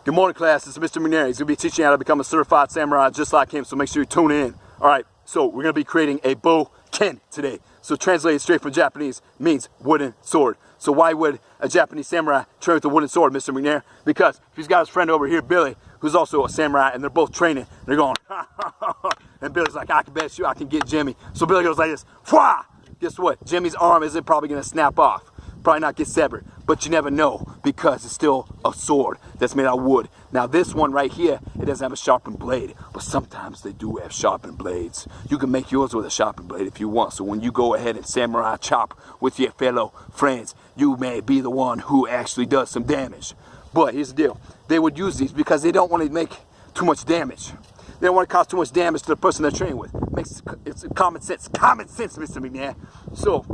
Good morning, class. This is Mr. McNair. He's going to be teaching you how to become a certified samurai just like him, so make sure you tune in. Alright, so we're going to be creating a Bokken today. So translated straight from Japanese means wooden sword. So why would a Japanese samurai train with a wooden sword, Mr. McNair? Because if he's got his friend over here, Billy, who's also a samurai, and they're both training, and they're going, ha, ha, ha, ha. And Billy's like, I can bet you I can get Jimmy. So Billy goes like this, Fwah! Guess what? Jimmy's arm isn't probably going to snap off. Probably not get severed, but you never know because it's still a sword that's made out of wood. Now this one right here, it doesn't have a sharpened blade, but sometimes they do have sharpened blades. You can make yours with a sharpened blade if you want, so when you go ahead and samurai chop with your fellow friends, you may be the one who actually does some damage. But here's the deal, they would use these because they don't want to make too much damage. They don't want to cause too much damage to the person they're training with. It's common sense, Mr. McNair. So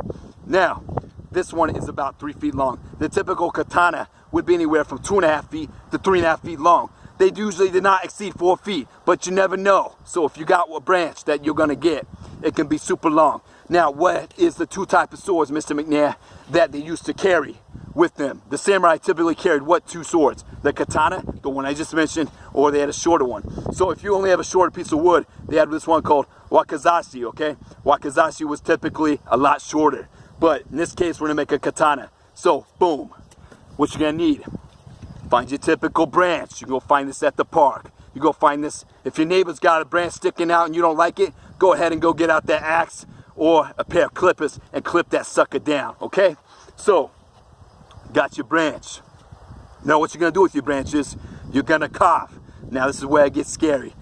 now, this one is about 3 feet long. The typical katana would be anywhere from 2.5 feet to 3.5 feet long. They usually do not exceed 4 feet, but you never know. So if you got a branch that you're gonna get, it can be super long. Now, what is the two types of swords, Mr. McNair, that they used to carry with them? The samurai typically carried what two swords? The katana, the one I just mentioned, or they had a shorter one. So if you only have a shorter piece of wood, they had this one called wakizashi, okay? Wakizashi was typically a lot shorter. But in this case, we're gonna make a katana. So, boom, what you're gonna need. Find your typical branch. You go find this at the park. You go find this, if your neighbor's got a branch sticking out and you don't like it, go ahead and go get out that axe or a pair of clippers and clip that sucker down, okay? So, got your branch. Now what you're gonna do with your branch is, you're gonna carve. Now this is where it gets scary.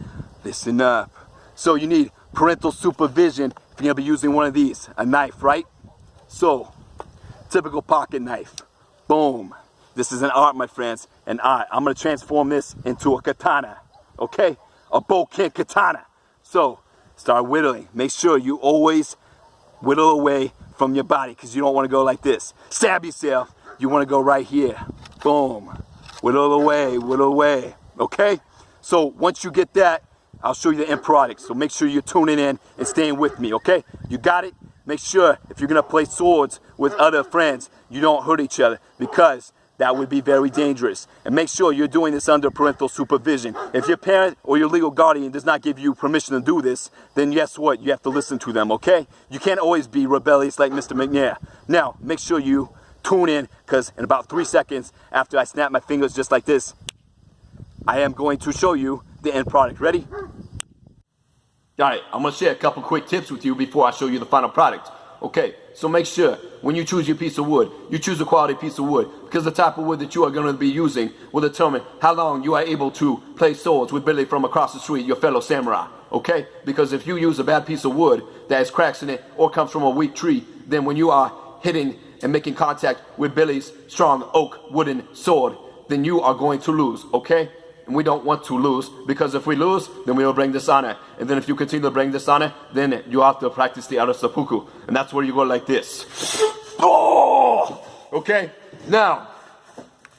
Listen up. So you need parental supervision if you're gonna be using one of these, a knife, right? So, typical pocket knife. Boom. This is an art, my friends, an art. I'm going to transform this into a katana, okay? A Bokken katana. So, start whittling. Make sure you always whittle away from your body because you don't want to go like this. Stab yourself. You want to go right here. Boom. Whittle away, okay? So, once you get that, I'll show you the end product. So, make sure you're tuning in and staying with me, okay? You got it? Make sure if you're going to play swords with other friends, you don't hurt each other because that would be very dangerous. And make sure you're doing this under parental supervision. If your parent or your legal guardian does not give you permission to do this, then guess what? You have to listen to them, okay? You can't always be rebellious like Mr. McNair. Now, make sure you tune in because in about 3 seconds after I snap my fingers just like this, I am going to show you the end product. Ready? Alright, I'm going to share a couple quick tips with you before I show you the final product. Okay, so make sure when you choose your piece of wood, you choose a quality piece of wood because the type of wood that you are going to be using will determine how long you are able to play swords with Billy from across the street, your fellow samurai. Okay, because if you use a bad piece of wood that has cracks in it or comes from a weak tree, then when you are hitting and making contact with Billy's strong oak wooden sword, then you are going to lose, okay? And we don't want to lose because if we lose, then we will bring dishonor. And then if you continue to bring dishonor, then you have to practice the other seppuku. And that's where you go like this. Oh! Okay? Now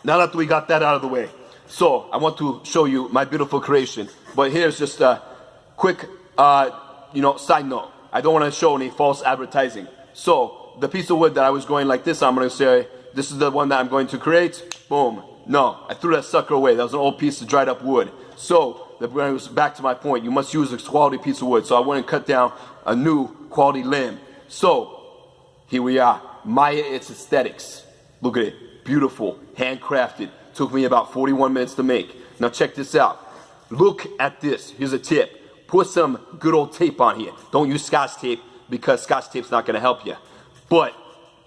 that we got that out of the way, so I want to show you my beautiful creation. But here's just a quick, side note. I don't want to show any false advertising. So the piece of wood that I was going like this, I'm going to say, this is the one that I'm going to create. Boom. No, I threw that sucker away. That was an old piece of dried up wood. So, back to my point, you must use a quality piece of wood. So I went and cut down a new quality limb. So, here we are. Maya It's Aesthetics. Look at it. Beautiful. Handcrafted. Took me about 41 minutes to make. Now check this out. Look at this. Here's a tip. Put some good old tape on here. Don't use Scotch tape because Scotch tape's not going to help you. But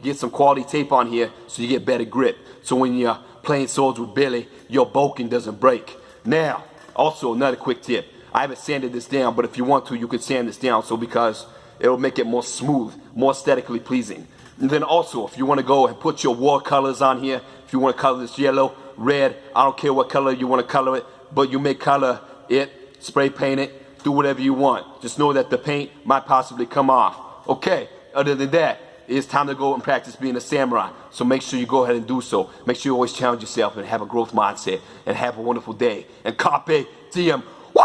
get some quality tape on here so you get better grip. So when you're playing swords with Billy, your Bokken doesn't break. Now, also another quick tip. I haven't sanded this down, but if you want to, you could sand this down because it'll make it more smooth, more aesthetically pleasing. And then also, if you want to go and put your war colors on here, if you want to color this yellow, red, I don't care what color you want to color it, but you may color it, spray paint it, do whatever you want. Just know that the paint might possibly come off. Okay, other than that, it's time to go and practice being a samurai. So make sure you go ahead and do so. Make sure you always challenge yourself and have a growth mindset and have a wonderful day. And carpe diem. Woo!